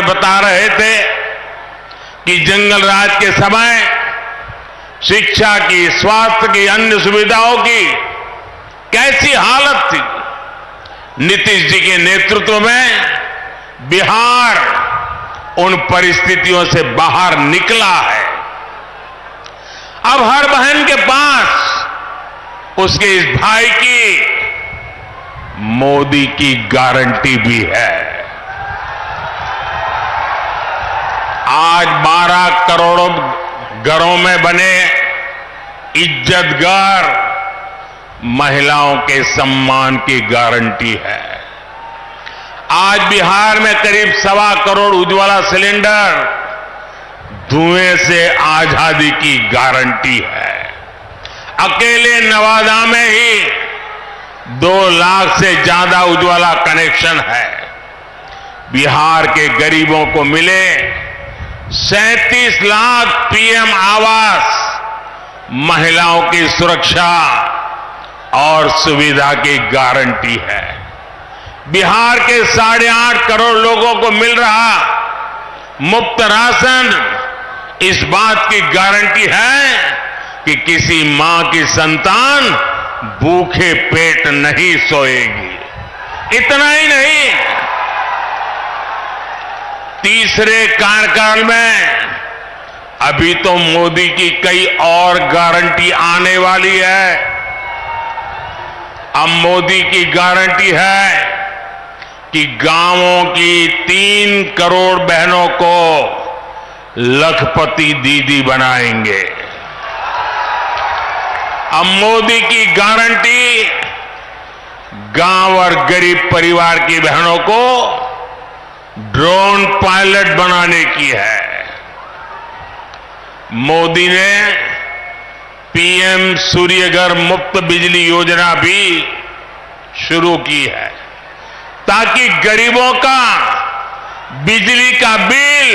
बता रहे थे कि जंगल राज के समय शिक्षा की, स्वास्थ्य की, अन्य सुविधाओं की कैसी हालत थी। नीतीश जी के नेतृत्व में बिहार उन परिस्थितियों से बाहर निकला है। अब हर बहन के पास उसके इस भाई की मोदी की गारंटी भी है। आज 12 करोड़ घरों में बने इज्जत घर महिलाओं के सम्मान की गारंटी है। आज बिहार में करीब 1.25 करोड़ उज्ज्वला सिलेंडर धुएं से आजादी की गारंटी है। अकेले नवादा में ही 2 लाख से ज्यादा उज्ज्वला कनेक्शन है। बिहार के गरीबों को मिले 37 लाख पीएम आवास महिलाओं की सुरक्षा और सुविधा की गारंटी है। बिहार के 8.5 करोड़ लोगों को मिल रहा मुफ्त राशन इस बात की गारंटी है कि किसी मां की संतान भूखे पेट नहीं सोएगी। इतना ही नहीं, तीसरे कार्यकाल में अभी तो मोदी की कई और गारंटी आने वाली है। अब मोदी की गारंटी है कि गांवों की 3 करोड़ बहनों को लखपति दीदी बनाएंगे। अब मोदी की गारंटी गांव और गरीब परिवार की बहनों को ड्रोन पायलट बनाने की है। मोदी ने पीएम सूर्यघर मुफ्त बिजली योजना भी शुरू की है ताकि गरीबों का बिजली का बिल,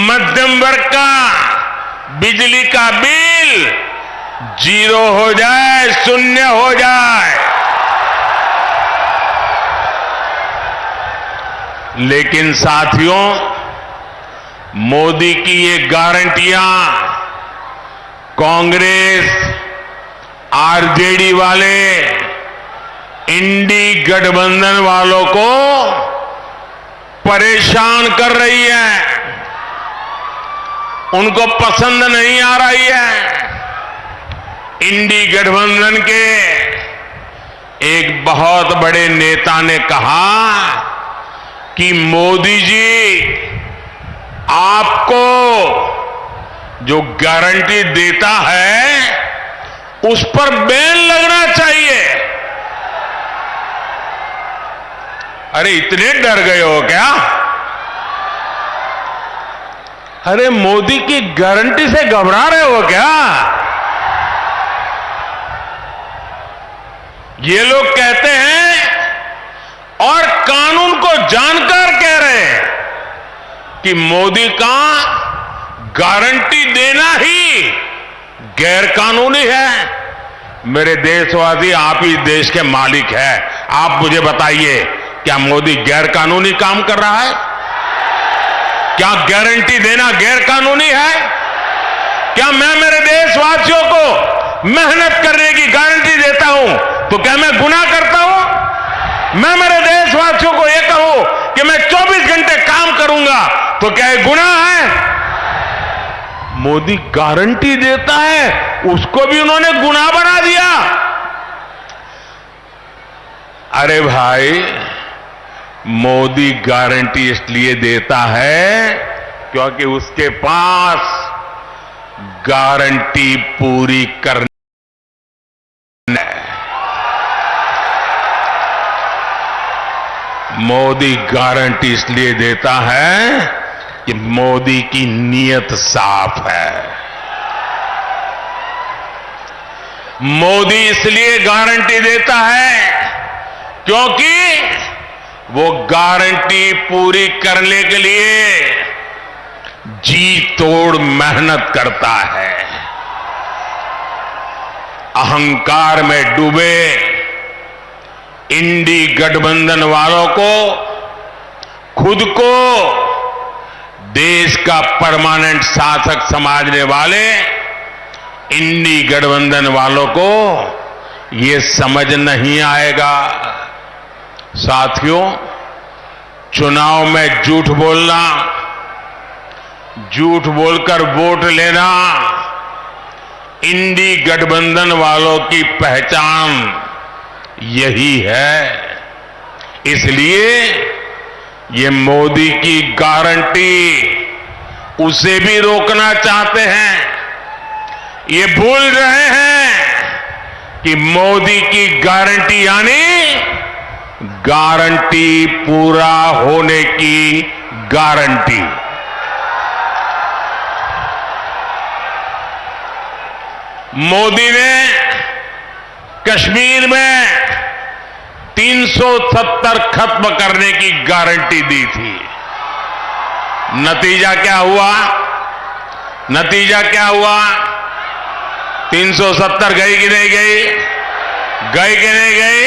मध्यम वर्ग का बिजली का बिल 0 हो जाए, 0 हो जाए। लेकिन साथियों, मोदी की ये गारंटियां कांग्रेस, आरजेडी वाले, इंडी गठबंधन वालों को परेशान कर रही है। उनको पसंद नहीं आ रही है। इंडी गठबंधन के एक बहुत बड़े नेता ने कहा कि मोदी जी आपको जो गारंटी देता है उस पर बैन लगना चाहिए। अरे इतने डर गए हो क्या? अरे मोदी की गारंटी से घबरा रहे हो क्या? ये लोग कहते हैं और कानून को जानकर कह रहे हैं कि मोदी का गारंटी देना ही गैर कानूनी है। मेरे देशवासी, आप ही देश के मालिक हैं। आप मुझे बताइए, क्या मोदी गैर कानूनी काम कर रहा है? क्या गारंटी देना गैर कानूनी है? क्या मैं मेरे देशवासियों को मेहनत करने की गारंटी देता हूं तो क्या मैं गुनाह करता हूं? मैं मेरे देशवासियों को यह कहूं कि मैं 24 घंटे काम करूंगा तो क्या यह गुनाह है? मोदी गारंटी देता है, उसको भी उन्होंने गुनाह बना दिया। अरे भाई, मोदी गारंटी इसलिए देता है क्योंकि उसके पास गारंटी पूरी करने मोदी गारंटी इसलिए देता है कि मोदी की नीयत साफ है। मोदी इसलिए गारंटी देता है क्योंकि वो गारंटी पूरी करने के लिए जी तोड़ मेहनत करता है। अहंकार में डूबे इंडी गठबंधन वालों को खुद को देश का परमानेंट शासक समझने वाले इंडी गठबंधन वालों को ये समझ नहीं आएगा। साथियों, चुनाव में झूठ बोलना, झूठ बोलकर वोट लेना इंडी गठबंधन वालों की पहचान यही है। इसलिए ये मोदी की गारंटी उसे भी रोकना चाहते हैं। ये भूल रहे हैं कि मोदी की गारंटी यानी गारंटी पूरा होने की गारंटी। मोदी ने कश्मीर में 370 खत्म करने की गारंटी दी थी। नतीजा क्या हुआ? नतीजा क्या हुआ? 370 गई कि नहीं गई? गई कि नहीं गई?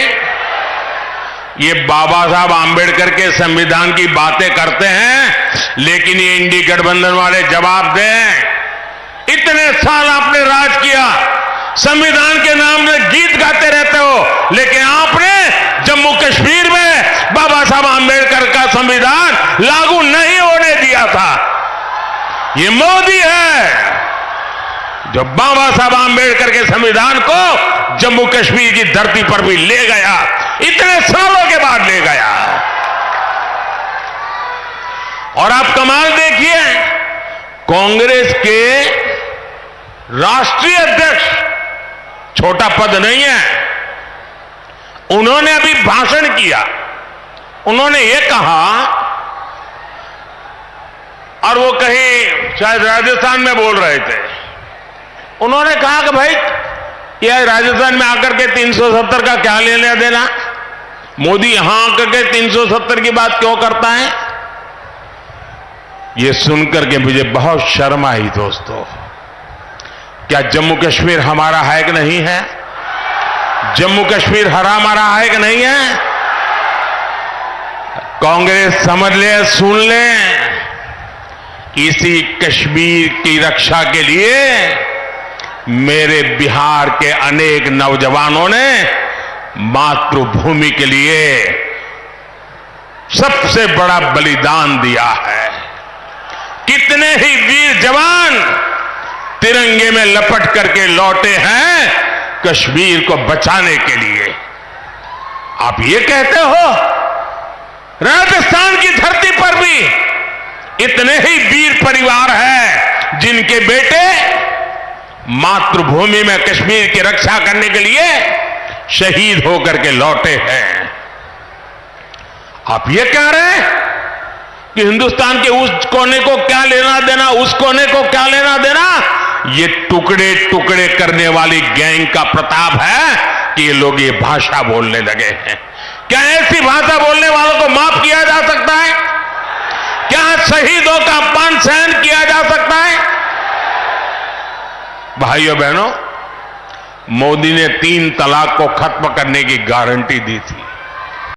ये बाबा साहब आंबेडकर के संविधान की बातें करते हैं, लेकिन ये इंडी गठबंधन वाले जवाब दें। इतने साल आपने राज किया, संविधान के नाम में गीत गाते रहते हो, लेकिन आपने जम्मू कश्मीर में बाबा साहब आंबेडकर का संविधान लागू नहीं होने दिया था। ये मोदी है जो बाबा साहब आंबेडकर के संविधान को जम्मू कश्मीर की धरती पर भी ले गया, इतने सालों के बाद ले गया। और आप कमाल देखिए, कांग्रेस के राष्ट्रीय अध्यक्ष, छोटा पद नहीं है, उन्होंने अभी भाषण किया। उन्होंने ये कहा, और वो कहीं शायद राजस्थान में बोल रहे थे, उन्होंने कहा कि भाई ये राजस्थान में आकर के 370 का क्या लेना देना, मोदी यहां आकर के 370 की बात क्यों करता है। ये सुनकर के मुझे बहुत शर्म आई। दोस्तों, क्या जम्मू कश्मीर हमारा है कि नहीं है? जम्मू कश्मीर हमारा है कि नहीं है? कांग्रेस समझ ले, सुन ले, इसी कश्मीर की रक्षा के लिए मेरे बिहार के अनेक नौजवानों ने मातृभूमि के लिए सबसे बड़ा बलिदान दिया है। कितने ही वीर जवान तिरंगे में लपट करके लौटे हैं कश्मीर को बचाने के लिए। आप ये कहते हो राजस्थान की धरती पर भी इतने ही वीर परिवार हैं जिनके बेटे मातृभूमि में कश्मीर की रक्षा करने के लिए शहीद होकर के लौटे हैं। आप ये कह रहे हैं कि हिंदुस्तान के उस कोने को क्या लेना देना, उस कोने को क्या लेना देना। ये टुकड़े टुकड़े करने वाली गैंग का प्रताप है कि ये लोग ये भाषा बोलने लगे हैं। क्या ऐसी भाषा बोलने वालों को माफ किया जा सकता है? क्या शहीदों का अपमान सहन किया जा सकता है? भाइयों बहनों, मोदी ने 3 तलाक को खत्म करने की गारंटी दी थी।